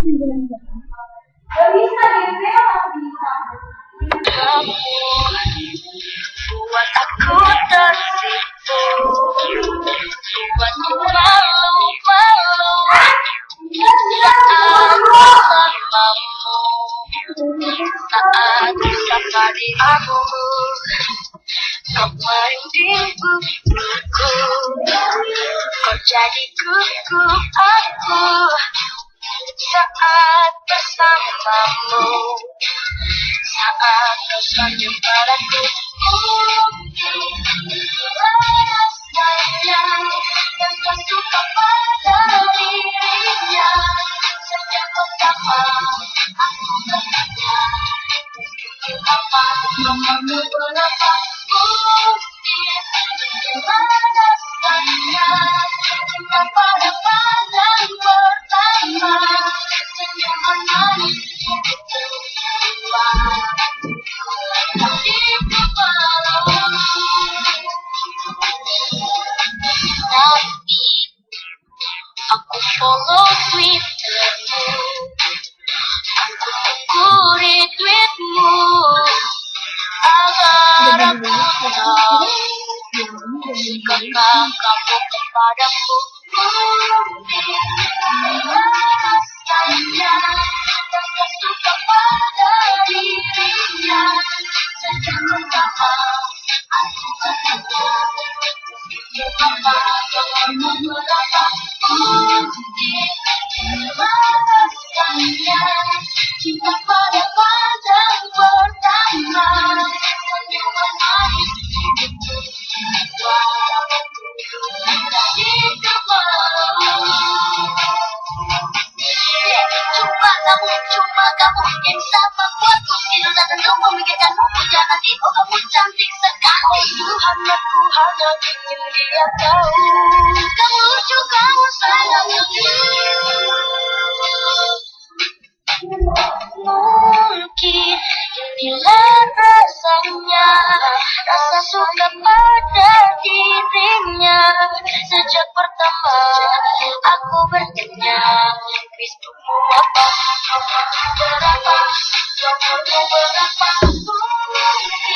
Kamu buat aku tersipu, buatku malu-malu saat bersamamu, saat bersama dirimu. Kau merindingku, kau jadi kuku aku saat bersamamu, saat kau senyum padaku. Rasanya yang kau suka pada dirinya. Sejak pertama aku bertanya, apa mamamu berapa mungkin. Bagaimana rasanya cinta pada pandang pertama. Senyuman manis itu kedua di kepalamu. Tapi aku follow Twittermu, aku tunggu retweetmu agar aku tahu sikapkah kamu kepadaku. Rasanya yang kau suka pada dirinya. Sejak pertama aku bertanya, apa kamu berapa mungkin. Rasanya cinta pada pandang pertama. Senyuman manis itu kedua di kepalamu. Cuma kamu yang bisa membuatku tidur dan tentu memikirkanmu. Jangan tipu, kamu cantik sekali. Tuhan, aku hanya ingin dia tahu kamu lucu, kamu sayang mungkin inilah rasanya, rasa suka pada dirinya. Sejak pertama aku bertanya, Facebookmu apa, berapa, nomormu berapa mungkin.